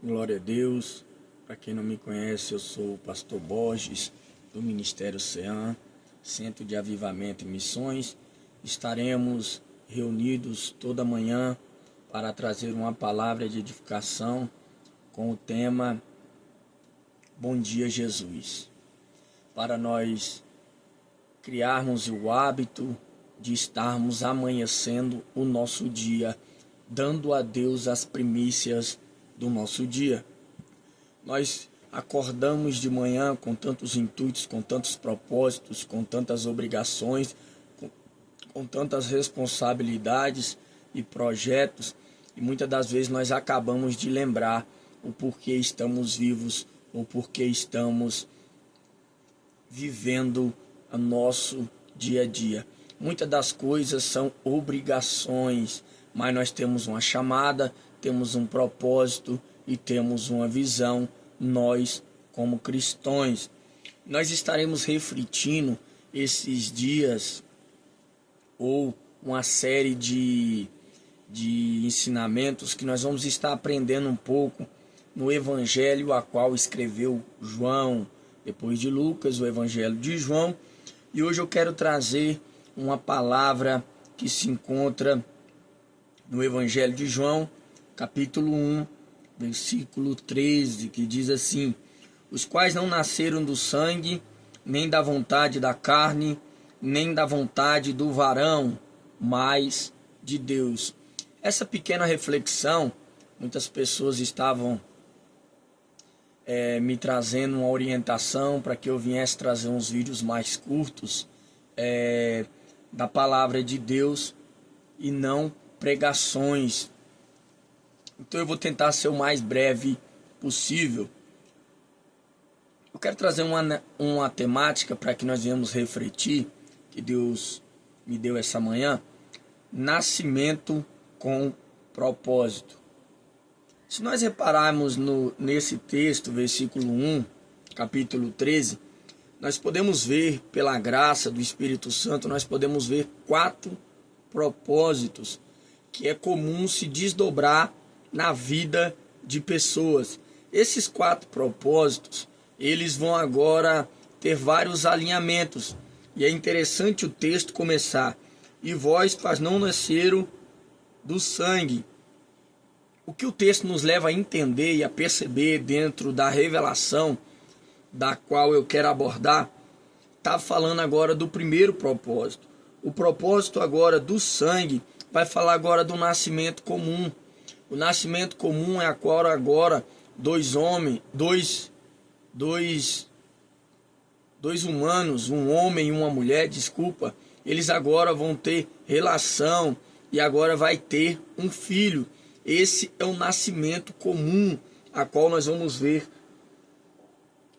Glória a Deus. Para quem não me conhece, eu sou o pastor Borges, do Ministério CEAM, Centro de Avivamento e Missões. Estaremos reunidos toda manhã para trazer uma palavra de edificação com o tema Bom Dia Jesus. Para nós criarmos o hábito de estarmos amanhecendo o nosso dia, dando a Deus as primícias do nosso dia. Nós acordamos de manhã com tantos intuitos, com tantos propósitos, com tantas obrigações, com tantas responsabilidades e projetos, e muitas das vezes nós acabamos de lembrar o porquê estamos vivos, ou porquê estamos vivendo o nosso dia a dia. Muitas das coisas são obrigações, mas nós temos uma chamada, temos um propósito e temos uma visão, nós como cristãos. Nós estaremos refletindo esses dias, ou uma série de ensinamentos que nós vamos estar aprendendo um pouco no Evangelho a qual escreveu João, depois de Lucas, o Evangelho de João. E hoje eu quero trazer uma palavra que se encontra no Evangelho de João, capítulo 1, versículo 13, que diz assim: os quais não nasceram do sangue, nem da vontade da carne, nem da vontade do varão, mas de Deus. Essa pequena reflexão, muitas pessoas estavam me trazendo uma orientação para que eu viesse trazer uns vídeos mais curtos da palavra de Deus e não pregações. Então eu vou tentar ser o mais breve possível. Eu quero trazer uma temática para que nós venhamos refletir, que Deus me deu essa manhã: nascimento com propósito. Se nós repararmos nesse texto, versículo 1, capítulo 13, nós podemos ver, pela graça do Espírito Santo, nós podemos ver 4 propósitos que é comum se desdobrar na vida de pessoas. Esses 4 propósitos, eles vão agora ter vários alinhamentos. E é interessante o texto começar: e vós, quais não nasceram do sangue. O que o texto nos leva a entender e a perceber dentro da revelação da qual eu quero abordar, está falando agora do primeiro propósito. O propósito agora do sangue vai falar agora do nascimento comum. O nascimento comum é agora dois humanos, um homem e uma mulher, eles agora vão ter relação e agora vai ter um filho. Esse é o nascimento comum, a qual nós vamos ver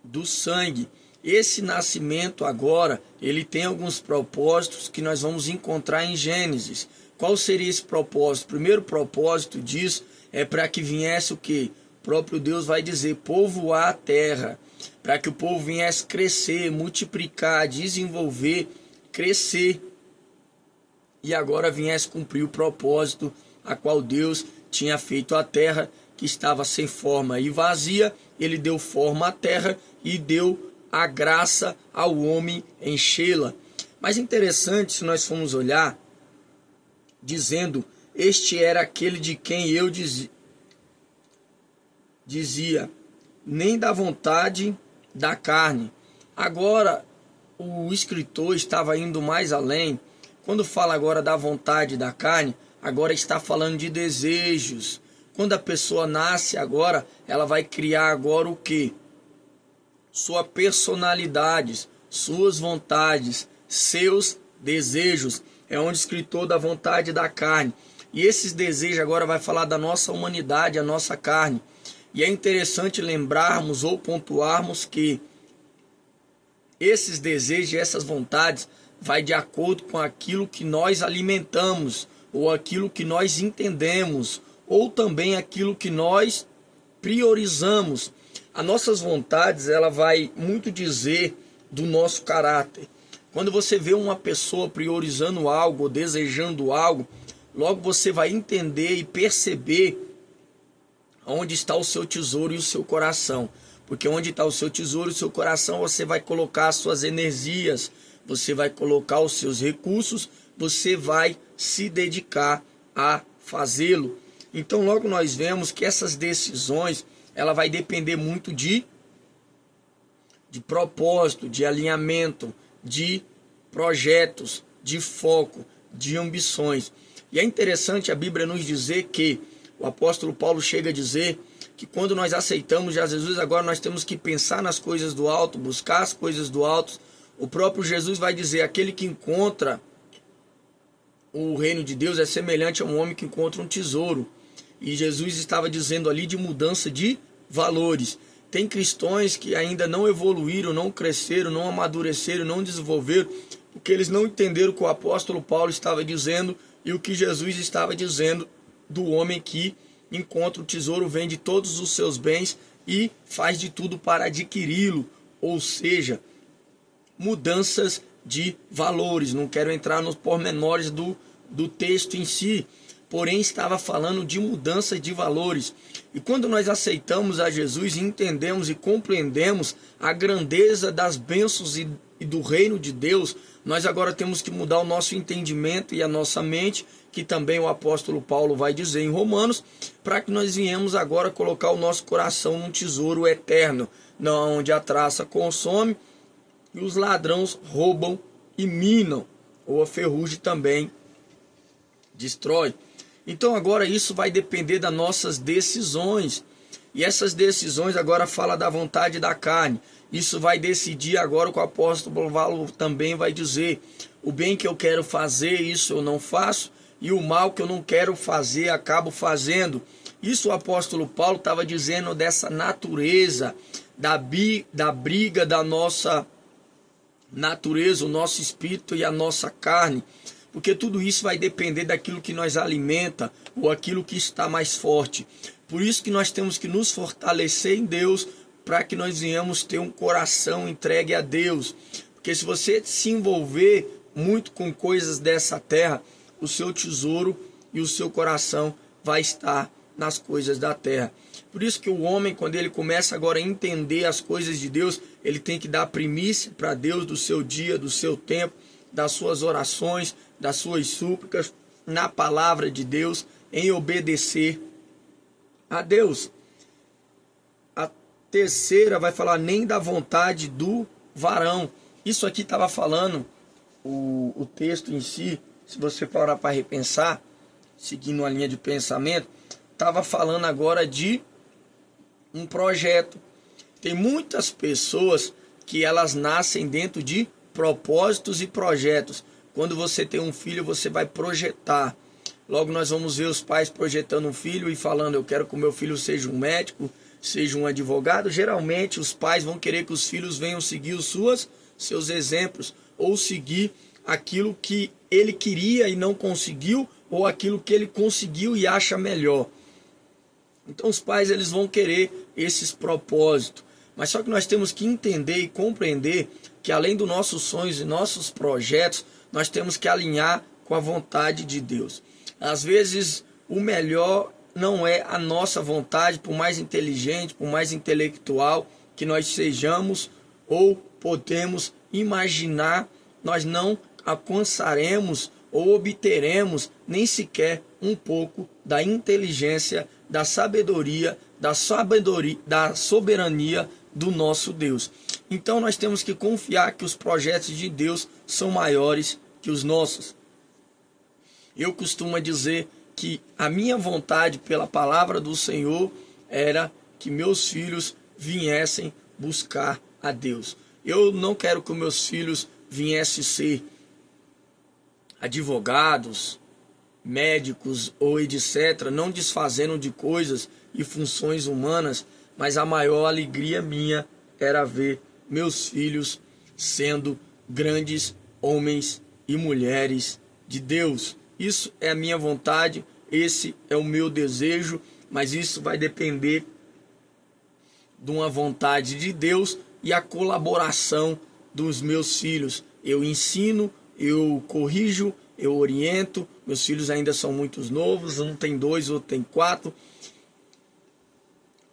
do sangue. Esse nascimento agora, ele tem alguns propósitos que nós vamos encontrar em Gênesis. Qual seria esse propósito? O primeiro propósito disso é para que viesse o quê? O próprio Deus vai dizer: povoar a terra, para que o povo viesse crescer, multiplicar, desenvolver, crescer. E agora viesse cumprir o propósito a qual Deus tinha feito a terra, que estava sem forma e vazia. Ele deu forma à terra e deu a graça ao homem enchê-la. Mas interessante, se nós formos olhar, dizendo: este era aquele de quem eu dizia, nem da vontade da carne. Agora o escritor estava indo mais além. Quando fala agora da vontade da carne, agora está falando de desejos. Quando a pessoa nasce agora, ela vai criar agora o quê? Sua personalidade, suas vontades, seus desejos. É onde o escritor da vontade da carne. E esses desejos agora vai falar da nossa humanidade, a nossa carne. E é interessante lembrarmos ou pontuarmos que esses desejos e essas vontades vai de acordo com aquilo que nós alimentamos, ou aquilo que nós entendemos, ou também aquilo que nós priorizamos. As nossas vontades, ela vai muito dizer do nosso caráter. Quando você vê uma pessoa priorizando algo, desejando algo, logo você vai entender e perceber onde está o seu tesouro e o seu coração. Porque onde está o seu tesouro e o seu coração, você vai colocar as suas energias, você vai colocar os seus recursos, você vai se dedicar a fazê-lo. Então logo nós vemos que essas decisões, ela vai depender muito de propósito, de alinhamento, de projetos, de foco, de ambições. E é interessante a Bíblia nos dizer que o apóstolo Paulo chega a dizer que quando nós aceitamos já Jesus, agora nós temos que pensar nas coisas do alto, buscar as coisas do alto. O próprio Jesus vai dizer, aquele que encontra o reino de Deus é semelhante a um homem que encontra um tesouro. E Jesus estava dizendo ali de mudança de valores. Tem cristãos que ainda não evoluíram, não cresceram, não amadureceram, não desenvolveram, porque eles não entenderam o que o apóstolo Paulo estava dizendo e o que Jesus estava dizendo do homem que encontra o tesouro, vende todos os seus bens e faz de tudo para adquiri-lo. Ou seja, mudanças de valores. Não quero entrar nos pormenores do texto em si, porém estava falando de mudança de valores. E quando nós aceitamos a Jesus e entendemos e compreendemos a grandeza das bênçãos e do reino de Deus, nós agora temos que mudar o nosso entendimento e a nossa mente, que também o apóstolo Paulo vai dizer em Romanos, para que nós venhamos agora colocar o nosso coração num tesouro eterno, não onde a traça consome e os ladrões roubam e minam, ou a ferrugem também destrói. Então agora isso vai depender das nossas decisões. E essas decisões agora fala da vontade da carne. Isso vai decidir agora o que o apóstolo Paulo também vai dizer. O bem que eu quero fazer, isso eu não faço. E o mal que eu não quero fazer, acabo fazendo. Isso o apóstolo Paulo estava dizendo dessa natureza, da briga da nossa natureza, o nosso espírito e a nossa carne. Porque tudo isso vai depender daquilo que nós alimenta ou aquilo que está mais forte. Por isso que nós temos que nos fortalecer em Deus para que nós venhamos ter um coração entregue a Deus. Porque se você se envolver muito com coisas dessa terra, o seu tesouro e o seu coração vai estar nas coisas da terra. Por isso que o homem, quando ele começa agora a entender as coisas de Deus, ele tem que dar primícia para Deus do seu dia, do seu tempo, das suas orações, das suas súplicas, na palavra de Deus, em obedecer a Deus. A terceira vai falar nem da vontade do varão. Isso aqui estava falando, o texto em si, se você parar para repensar, seguindo a linha de pensamento, estava falando agora de um projeto. Tem muitas pessoas que elas nascem dentro de propósitos e projetos. Quando você tem um filho, você vai projetar. Logo nós vamos ver os pais projetando um filho e falando, eu quero que o meu filho seja um médico, seja um advogado. Geralmente os pais vão querer que os filhos venham seguir os seus exemplos, ou seguir aquilo que ele queria e não conseguiu, ou aquilo que ele conseguiu e acha melhor. Então os pais eles vão querer esses propósitos. Mas só que nós temos que entender e compreender que além dos nossos sonhos e nossos projetos, nós temos que alinhar com a vontade de Deus. Às vezes o melhor não é a nossa vontade, por mais inteligente, por mais intelectual que nós sejamos ou podemos imaginar, nós não alcançaremos ou obteremos nem sequer um pouco da inteligência, da sabedoria, da soberania do nosso Deus. Então nós temos que confiar que os projetos de Deus são maiores que os nossos. Eu costumo dizer que a minha vontade pela palavra do Senhor era que meus filhos viessem buscar a Deus. Eu não quero que meus filhos viessem ser advogados, médicos ou etc., não desfazendo de coisas e funções humanas, mas a maior alegria minha era ver meus filhos sendo grandes homens e mulheres de Deus. Isso é a minha vontade, esse é o meu desejo, mas isso vai depender de uma vontade de Deus e a colaboração dos meus filhos. Eu ensino, eu corrijo, eu oriento. Meus filhos ainda são muito novos, um tem 2, outro tem 4.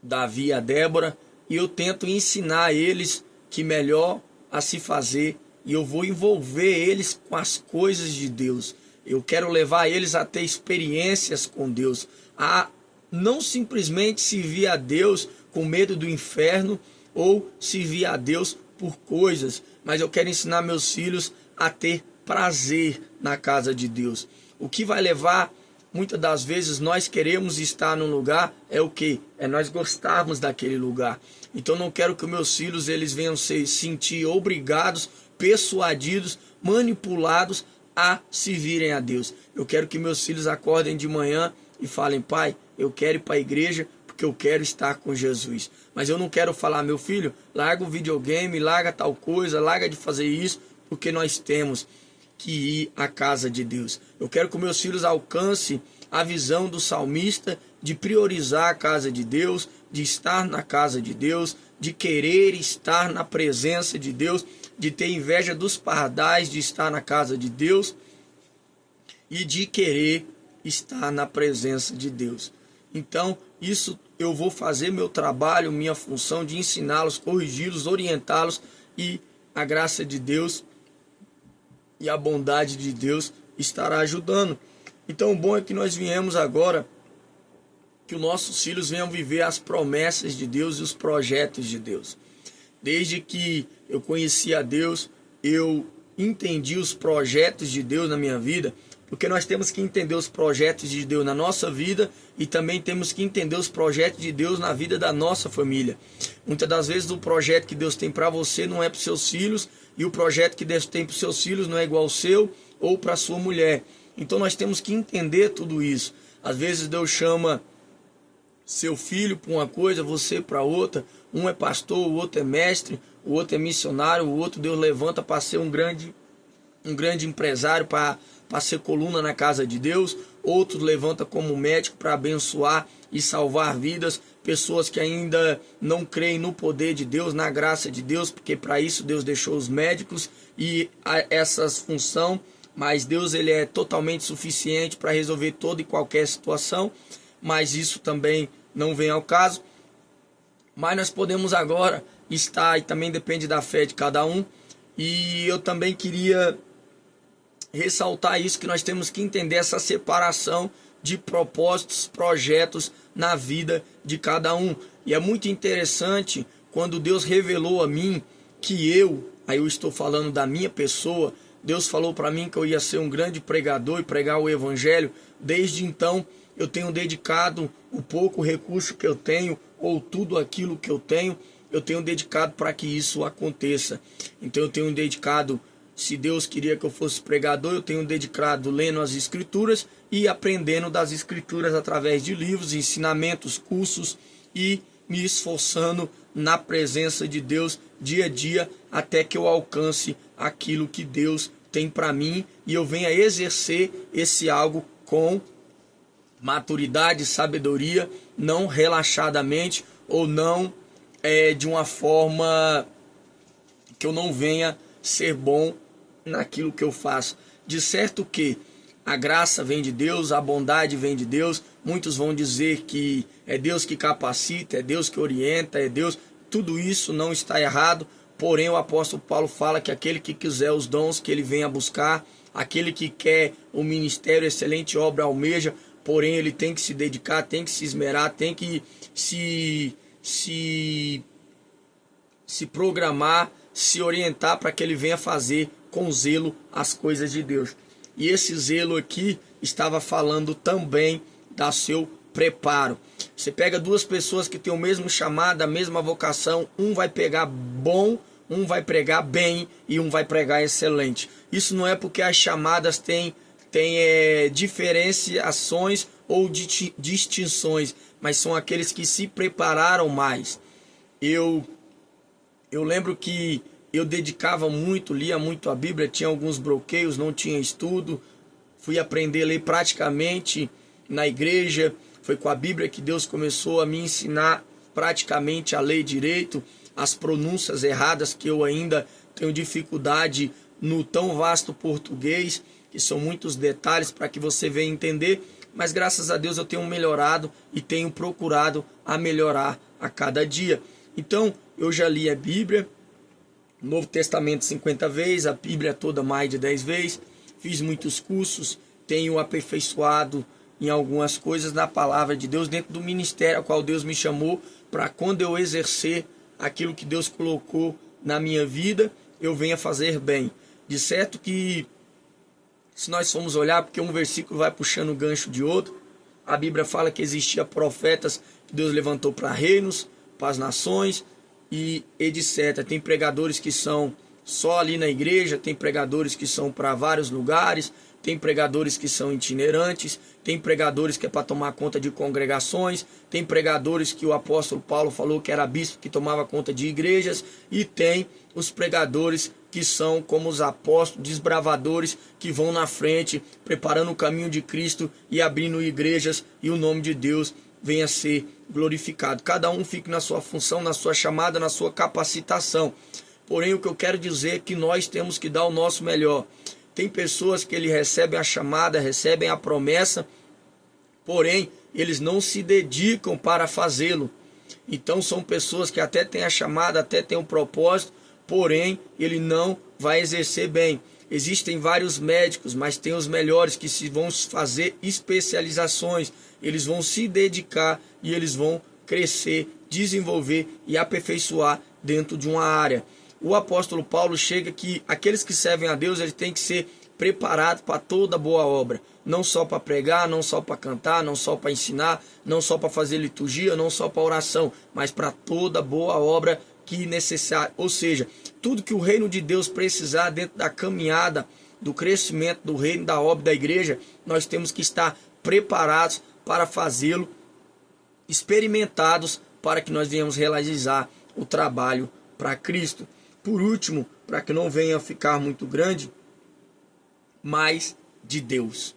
Davi e a Débora, e eu tento ensinar a eles que melhor a se fazer, e eu vou envolver eles com as coisas de Deus. Eu quero levar eles a ter experiências com Deus, a não simplesmente servir a Deus com medo do inferno ou servir a Deus por coisas, mas eu quero ensinar meus filhos a ter prazer na casa de Deus. O que vai levar, muitas das vezes, nós queremos estar num lugar, é o quê? É nós gostarmos daquele lugar. Então não quero que meus filhos eles venham se sentir obrigados, persuadidos, manipulados a servirem a Deus. Eu quero que meus filhos acordem de manhã e falem: pai, eu quero ir para a igreja porque eu quero estar com Jesus. Mas eu não quero falar: meu filho, larga o videogame, larga tal coisa, larga de fazer isso, porque nós temos que ir à casa de Deus. Eu quero que meus filhos alcancem a visão do salmista de priorizar a casa de Deus, de estar na casa de Deus, de querer estar na presença de Deus, de ter inveja dos pardais de estar na casa de Deus e de querer estar na presença de Deus. Então, isso eu vou fazer meu trabalho, minha função de ensiná-los, corrigi-los, orientá-los, e a graça de Deus e a bondade de Deus estará ajudando. Então, o bom é que nós viemos agora, que os nossos filhos venham viver as promessas de Deus e os projetos de Deus. Desde que eu conheci a Deus, eu entendi os projetos de Deus na minha vida, porque nós temos que entender os projetos de Deus na nossa vida e também temos que entender os projetos de Deus na vida da nossa família. Muitas das vezes o projeto que Deus tem para você não é para os seus filhos, e o projeto que Deus tem para os seus filhos não é igual ao seu ou para a sua mulher. Então nós temos que entender tudo isso. Às vezes Deus chama seu filho para uma coisa, você para outra. Um é pastor, o outro é mestre, o outro é missionário, o outro Deus levanta para ser um grande empresário, para ser coluna na casa de Deus. Outros levanta como médico para abençoar e salvar vidas, pessoas que ainda não creem no poder de Deus, na graça de Deus, porque para isso Deus deixou os médicos e essas funções, mas Deus ele é totalmente suficiente para resolver toda e qualquer situação, mas isso também não vem ao caso. Mas nós podemos agora estar, e também depende da fé de cada um, e eu também queria ressaltar isso, que nós temos que entender essa separação de propósitos, projetos na vida de cada um. E é muito interessante quando Deus revelou a mim que aí eu estou falando da minha pessoa, Deus falou para mim que eu ia ser um grande pregador e pregar o evangelho. Desde então eu tenho dedicado o pouco recurso que eu tenho, ou tudo aquilo que eu tenho dedicado para que isso aconteça. Então eu tenho dedicado, se Deus queria que eu fosse pregador, eu tenho dedicado lendo as escrituras e aprendendo das escrituras através de livros, ensinamentos, cursos, e me esforçando na presença de Deus dia a dia, até que eu alcance aquilo que Deus tem para mim e eu venha exercer esse algo com maturidade, sabedoria, não relaxadamente, ou não de uma forma que eu não venha ser bom naquilo que eu faço. De certo que a graça vem de Deus, a bondade vem de Deus. Muitos vão dizer que é Deus que capacita, é Deus que orienta, é Deus. Tudo isso não está errado, porém o apóstolo Paulo fala que aquele que quiser os dons, que ele venha buscar, aquele que quer o ministério, excelente obra almeja, porém ele tem que se dedicar, tem que se esmerar, tem que se programar, se orientar para que ele venha fazer com zelo as coisas de Deus. E esse zelo aqui estava falando também do seu preparo. Você pega duas pessoas que têm o mesmo chamado, a mesma vocação, um vai pegar bom, um vai pregar bem e um vai pregar excelente. Isso não é porque as chamadas têm diferenciações ou distinções, mas são aqueles que se prepararam mais. Eu lembro que eu dedicava muito, lia muito a Bíblia, tinha alguns bloqueios, não tinha estudo, fui aprender a ler praticamente na igreja. Foi com a Bíblia que Deus começou a me ensinar praticamente a ler direito, as pronúncias erradas que eu ainda tenho dificuldade no tão vasto português, que são muitos detalhes para que você venha entender, mas graças a Deus eu tenho melhorado e tenho procurado a melhorar a cada dia. Então, eu já li a Bíblia, Novo Testamento 50 vezes, a Bíblia toda mais de 10 vezes, fiz muitos cursos, tenho aperfeiçoado em algumas coisas na palavra de Deus, dentro do ministério ao qual Deus me chamou, para quando eu exercer aquilo que Deus colocou na minha vida, eu venha fazer bem. De certo que, se nós formos olhar, porque um versículo vai puxando o gancho de outro, a Bíblia fala que existia profetas que Deus levantou para reinos, para as nações e etc. Tem pregadores que são só ali na igreja, tem pregadores que são para vários lugares, tem pregadores que são itinerantes, tem pregadores que é para tomar conta de congregações, tem pregadores que o apóstolo Paulo falou que era bispo que tomava conta de igrejas, e tem os pregadores que são como os apóstolos, desbravadores que vão na frente, preparando o caminho de Cristo e abrindo igrejas, e o nome de Deus venha a ser glorificado. Cada um fique na sua função, na sua chamada, na sua capacitação. Porém, o que eu quero dizer é que nós temos que dar o nosso melhor. Tem pessoas que recebem a chamada, recebem a promessa, porém, eles não se dedicam para fazê-lo. Então, são pessoas que até têm a chamada, até têm o propósito, porém, ele não vai exercer bem. Existem vários médicos, mas tem os melhores que vão fazer especializações. Eles vão se dedicar e eles vão crescer, desenvolver e aperfeiçoar dentro de uma área. O apóstolo Paulo chega que aqueles que servem a Deus, eles têm que ser preparados para toda boa obra. Não só para pregar, não só para cantar, não só para ensinar, não só para fazer liturgia, não só para oração, mas para toda boa obra que necessária. Ou seja, tudo que o reino de Deus precisar dentro da caminhada, do crescimento do reino, da obra da igreja, nós temos que estar preparados para fazê-lo, experimentados para que nós venhamos realizar o trabalho para Cristo. Por último, para que não venha a ficar muito grande, mais de Deus.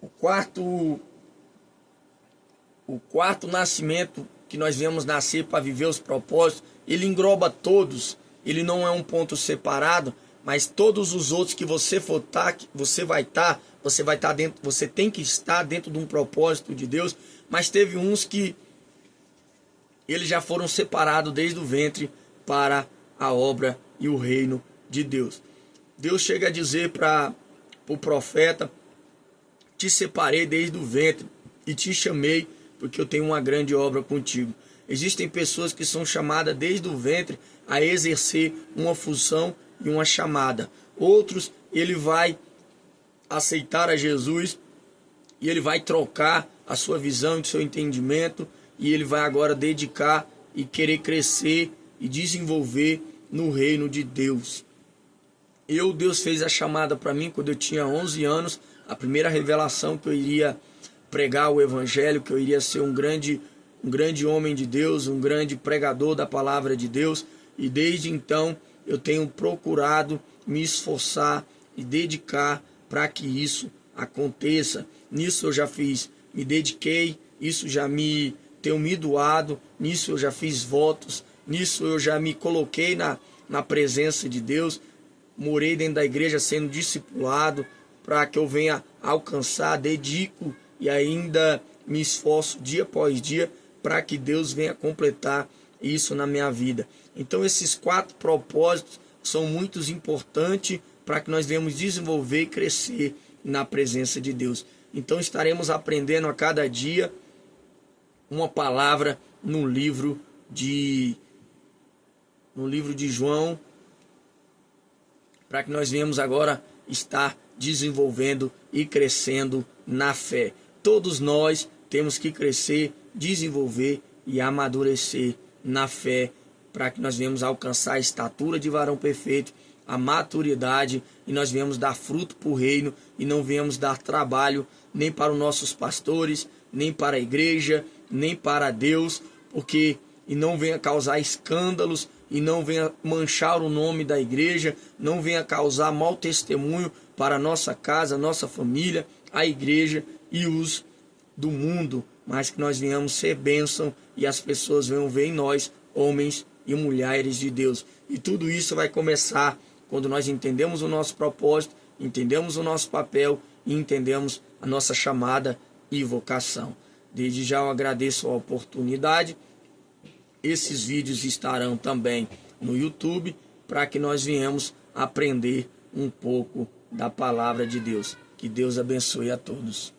O quarto nascimento que nós vemos nascer para viver os propósitos, ele engloba todos. Ele não é um ponto separado, mas todos os outros que você for você vai estar dentro, você tem que estar dentro de um propósito de Deus. Mas teve uns que eles já foram separados desde o ventre para a obra e o reino de Deus. Deus chega a dizer para o profeta: te separei desde o ventre e te chamei porque eu tenho uma grande obra contigo. Existem pessoas que são chamadas desde o ventre a exercer uma função e uma chamada. Outros, ele vai aceitar a Jesus e ele vai trocar a sua visão e o seu entendimento, e ele vai agora dedicar e querer crescer e desenvolver no reino de Deus. Deus fez a chamada para mim quando eu tinha 11 anos, a primeira revelação que eu iria pregar o evangelho, que eu iria ser um grande homem de Deus, um grande pregador da palavra de Deus, e desde então eu tenho procurado me esforçar e dedicar para que isso aconteça. Nisso eu já me dediquei, isso já tenho me doado, nisso eu já fiz votos, nisso eu já me coloquei na presença de Deus, morei dentro da igreja sendo discipulado para que eu venha alcançar, dedico e ainda me esforço dia após dia para que Deus venha completar isso na minha vida. Então esses 4 propósitos são muito importantes para que nós venhamos desenvolver e crescer na presença de Deus. Então estaremos aprendendo a cada dia uma palavra no livro de João, para que nós venhamos agora estar desenvolvendo e crescendo na fé. Todos nós temos que crescer, desenvolver e amadurecer na fé, para que nós venhamos alcançar a estatura de varão perfeito, a maturidade, e nós venhamos dar fruto para o reino, e não venhamos dar trabalho nem para os nossos pastores, nem para a igreja, nem para Deus, e não venha causar escândalos, e não venha manchar o nome da igreja, não venha causar mau testemunho para a nossa casa, nossa família, a igreja e os do mundo, mas que nós venhamos ser bênção e as pessoas venham ver em nós homens e mulheres de Deus. E tudo isso vai começar quando nós entendemos o nosso propósito, entendemos o nosso papel e entendemos a nossa chamada e vocação. Desde já eu agradeço a oportunidade esses vídeos estarão também no YouTube, para que nós venhamos aprender um pouco da palavra de Deus. Que Deus abençoe a todos.